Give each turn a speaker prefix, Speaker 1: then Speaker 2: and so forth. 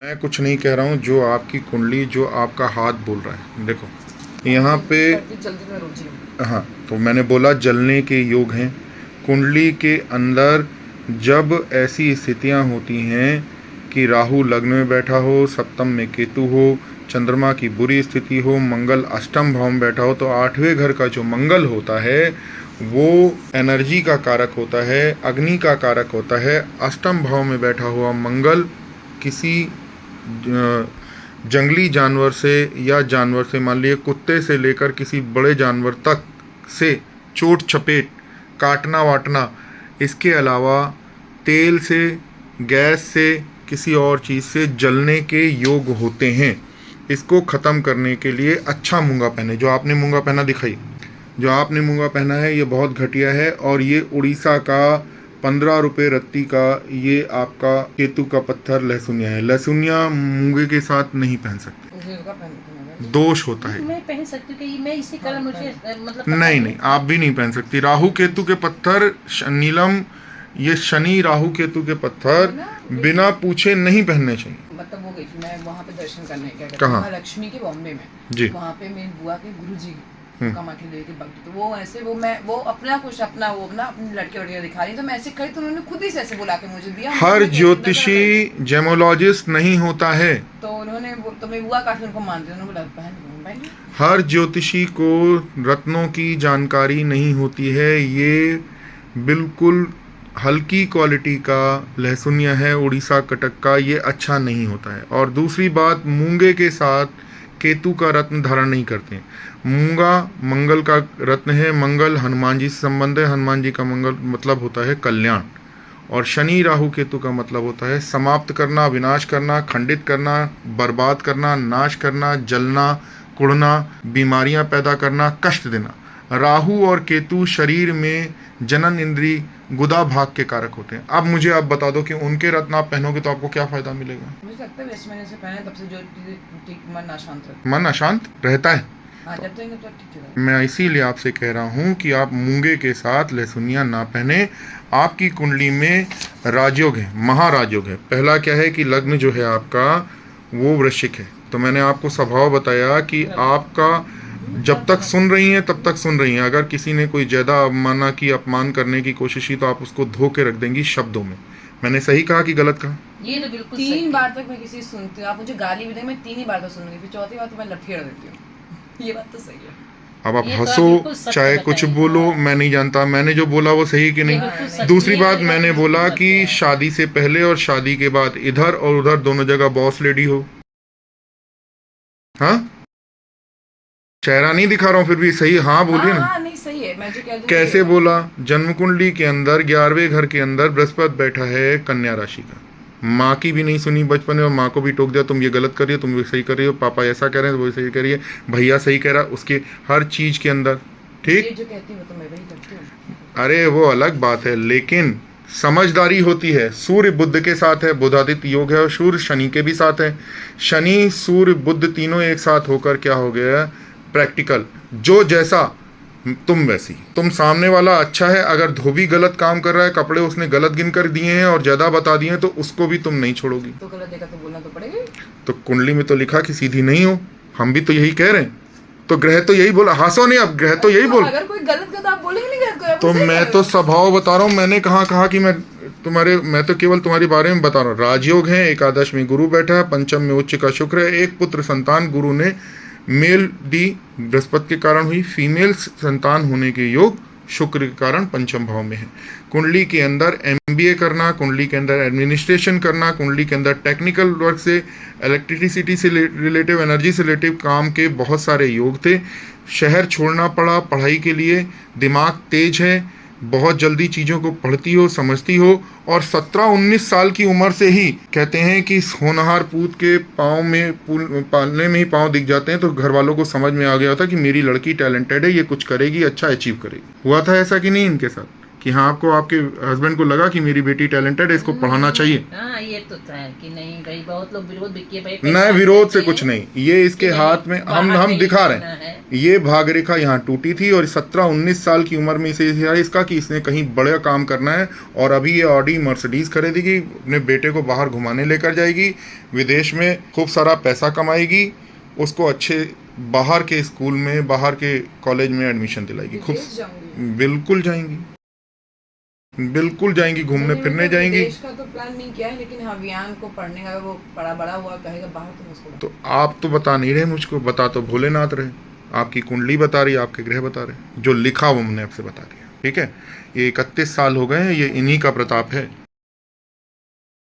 Speaker 1: मैं कुछ नहीं कह रहा हूँ। जो आपकी कुंडली, जो आपका हाथ बोल रहा है, देखो यहाँ पे।
Speaker 2: जल्दी में रुचि
Speaker 1: हाँ, तो मैंने बोला जलने के योग हैं कुंडली के अंदर। जब ऐसी स्थितियाँ होती हैं कि राहु लग्न में बैठा हो, सप्तम में केतु हो, चंद्रमा की बुरी स्थिति हो, मंगल अष्टम भाव में बैठा हो, तो आठवें घर का जो मंगल होता है वो एनर्जी का कारक होता है, अग्नि का कारक होता है। अष्टम भाव में बैठा हुआ मंगल किसी जंगली जानवर से या जानवर से, मान लीजिए कुत्ते से लेकर किसी बड़े जानवर तक से चोट चपेट, काटना वाटना, इसके अलावा तेल से, गैस से, किसी और चीज़ से जलने के योग होते हैं। इसको ख़त्म करने के लिए अच्छा मूंगा पहने। जो आपने मूंगा पहना दिखाई, जो आपने मूंगा पहना है ये बहुत घटिया है, और ये उड़ीसा का 15 रुपये रत्ती का ये आपका केतु का पत्थर लहसुनिया है। लहसुनिया मूंगे के साथ नहीं पहन सकते, दोष होता है।
Speaker 2: मैं पहन सकती हूँ कि मैं इसी कलर मुझे मतलब
Speaker 1: नहीं नहीं, आप भी नहीं पहन सकती। राहु केतु के पत्थर, नीलम, ये शनि राहु केतु के पत्थर बिना पूछे नहीं पहनने चाहिए।
Speaker 2: मतलब वो गई थी मैं वहाँ पे दर्शन करने, क्या कहते हैं,
Speaker 1: कहाँ?
Speaker 2: महालक्ष्मी के बॉम्बे में
Speaker 1: जी।
Speaker 2: वहाँ पे मेरी बुआ के गुरुजी कामाख्या देवी के भक्त, तो वो ऐसे वो अपना कुछ अपना वो अपना अपनी लड़के वड़के दिखा रही, तो मैं ऐसे खड़ी तो उन्होंने खुद ही से ऐसे बुला के मुझे दिया।
Speaker 1: हर ज्योतिषी जेमोलॉजिस्ट नहीं होता है,
Speaker 2: तो उन्होंने तो मेरी बुआ काफी उनको मानती, उन्होंने बोला पहन।
Speaker 1: हर ज्योतिषी को रत्नों की जानकारी नहीं होती है। ये बिल्कुल हल्की क्वालिटी का लहसुनिया है, उड़ीसा कटक का, ये अच्छा नहीं होता है। और दूसरी बात, मूंगे के साथ केतु का रत्न धारण नहीं करते हैं। मूंगा मंगल का रत्न है, मंगल हनुमान जी से संबंध है, हनुमान जी का मंगल मतलब होता है कल्याण, और शनि राहु केतु का मतलब होता है समाप्त करना, विनाश करना, खंडित करना, बर्बाद करना, नाश करना, जलना, कुड़ना, बीमारियां पैदा करना, कष्ट देना। राहु और केतु शरीर में जनन इंद्री, गुदा भाग के कारक होते हैं। अब मुझे आप बता दो कि उनके रत्न आप पहनोगे तो आपको क्या फायदा मिलेगा?
Speaker 2: मुझे लगता है इस महीने से पहले तब से जो मन अशांत रहता है।
Speaker 1: मन अशांत रहता है।
Speaker 2: हाँ, जब तक तो ठीक है।
Speaker 1: मैं इसीलिए आपसे कह रहा हूँ कि आप मूंगे के साथ लहसुनिया ना पहने। आपकी कुंडली में राजयोग है, महाराजयोग है। पहला क्या है कि लग्न जो है आपका वो वृश्चिक है। तो मैंने आपको स्वभाव बताया कि आपका जब तक सुन रही हैं तब तक सुन रही हैं। अगर किसी ने कोई ज़्यादा अवमानना की, अपमान करने की कोशिश की, तो आप उसको धो के रख देंगी शब्दों में। मैंने सही कहा कि गलत कहा?
Speaker 2: ये तो बिल्कुल 3 बार तक मैं किसी सुनती हूँ, आप मुझे गाली भी देंगे, मैं 3 ही बार तक सुनूंगी, फिर चौथी बार तो मैं लठेड़ देती हूँ। ये बात तो सही है।
Speaker 1: अब आप हंसो चाहे कुछ बोलो, मैं नहीं जानता मैंने जो बोला वो सही कि नहीं। दूसरी बात, मैंने बोला कि शादी से पहले और शादी के बाद इधर और उधर दोनों जगह बॉस लेडी हो। हाँ, चेहरा नहीं दिखा रहा हूँ, फिर भी सही हाँ बोलिए ना।
Speaker 2: नहीं सही है, मैं जो कह दूं
Speaker 1: कैसे बोला? जन्म कुंडली के अंदर 11वें घर के अंदर बृहस्पति बैठा है कन्या राशि का। माँ की भी नहीं सुनी बचपन में, और माँ को भी टोक दिया, तुम ये गलत कर रही हो, तुम ये सही कर रही हो, पापा ऐसा कह रहे हैं तो वो सही कर रही है, भैया सही कह रहा, उसके हर चीज़ के अंदर। ठीक,
Speaker 2: जो कहती हूँ तो मैं वही करती हूँ।
Speaker 1: अरे वो अलग बात है, लेकिन समझदारी होती है। सूर्य बुध के साथ है, बुधादित्य योग है, और सूर्य शनि के भी साथ है। शनि सूर्य बुध तीनों एक साथ होकर क्या हो गया? प्रैक्टिकल। जो जैसा तुम वैसी। तुम सामने वाला अच्छा है, अगर धोबी गलत काम कर रहा है, कपड़े उसने गलत गिन कर दिए हैं और ज़्यादा बता दिए हैं, तो उसको भी तुम नहीं छोड़ोगी।
Speaker 2: तो गलत देखा तो बोलना तो पड़ेगा।
Speaker 1: तो कुंडली में तो लिखा कि सीधी नहीं हो, हम भी तो यही कह रहे हैं। तो ग्रह तो यही बोला, हंसो नहीं, अब ग्रह तो यही बोल।
Speaker 2: अगर कोई गलत कर तो आप बोलेंगे नहीं।
Speaker 1: तो मैं तो स्वभाव बता रहा हूँ। मैंने कहा कि मैं तो केवल तुम्हारे बारे में बता रहा हूँ। राजयोग है, एकादश में गुरु बैठा है, पंचम में उच्च का शुक्र है, एक पुत्र संतान गुरु ने मेल दी, बृहस्पति के कारण हुई, फीमेल संतान होने के योग शुक्र के कारण पंचम भाव में है। कुंडली के अंदर MBA करना, कुंडली के अंदर एडमिनिस्ट्रेशन करना, कुंडली के अंदर टेक्निकल वर्क से, इलेक्ट्रिसिटी से रिलेटिव, एनर्जी से रिलेटिव काम के बहुत सारे योग थे। शहर छोड़ना पड़ा पढ़ाई के लिए। दिमाग तेज है, बहुत जल्दी चीज़ों को पढ़ती हो, समझती हो, और 17-19 साल की उम्र से ही कहते हैं कि होनहार पूत के पाँव में पालने में ही पाँव दिख जाते हैं। तो घर वालों को समझ में आ गया था कि मेरी लड़की टैलेंटेड है, ये कुछ करेगी, अच्छा अचीव करेगी। हुआ था ऐसा कि नहीं इनके साथ? कि हाँ आपको आपके हस्बैंड को लगा कि मेरी बेटी टैलेंटेड है, इसको पढ़ाना चाहिए?
Speaker 3: हाँ ये तो था कि नहीं भाई, बहुत लोग विरोध भी किए भाई,
Speaker 1: नहीं,
Speaker 3: पैसा
Speaker 1: विरोध से
Speaker 3: चाहिए,
Speaker 1: कुछ नहीं, ये इसके
Speaker 3: कि नहीं,
Speaker 1: हाथ में हम
Speaker 3: बाहर नहीं
Speaker 1: दिखा रहे
Speaker 3: जाना
Speaker 1: हैं।
Speaker 3: है।
Speaker 1: ये भाग रेखा यहाँ टूटी थी और 17-19 साल की उम्र में इसे है इसका कि इसने कहीं बड़ा काम करना है, और अभी ये ऑडी मर्सिडीज खरीदेगी, अपने बेटे को बाहर घुमाने लेकर जाएगी, विदेश में खूब सारा पैसा कमाएगी, उसको अच्छे बाहर के स्कूल में, बाहर के कॉलेज में एडमिशन दिलाएगी। खूब
Speaker 2: विदेश जाऊंगी।
Speaker 1: बिल्कुल जाएंगी, बिल्कुल जाएंगी, घूमने
Speaker 2: मैंने
Speaker 1: फिरने
Speaker 2: मतलब
Speaker 1: जाएंगी।
Speaker 2: विदेश का तो प्लान नहीं किया है, लेकिन हाँ वियान को पढ़ने का वो बड़ा हुआ कहेगा बाहर तो मैं उसको
Speaker 1: तो आप तो बता नहीं रहे मुझको, बता तो भोलेनाथ रहे, आपकी कुंडली बता रही, आपके ग्रह बता रहे, जो लिखा वो हमने आपसे बता दिया। ठीक है, ये 31 साल हो गए हैं, ये इन्हीं का प्रताप है।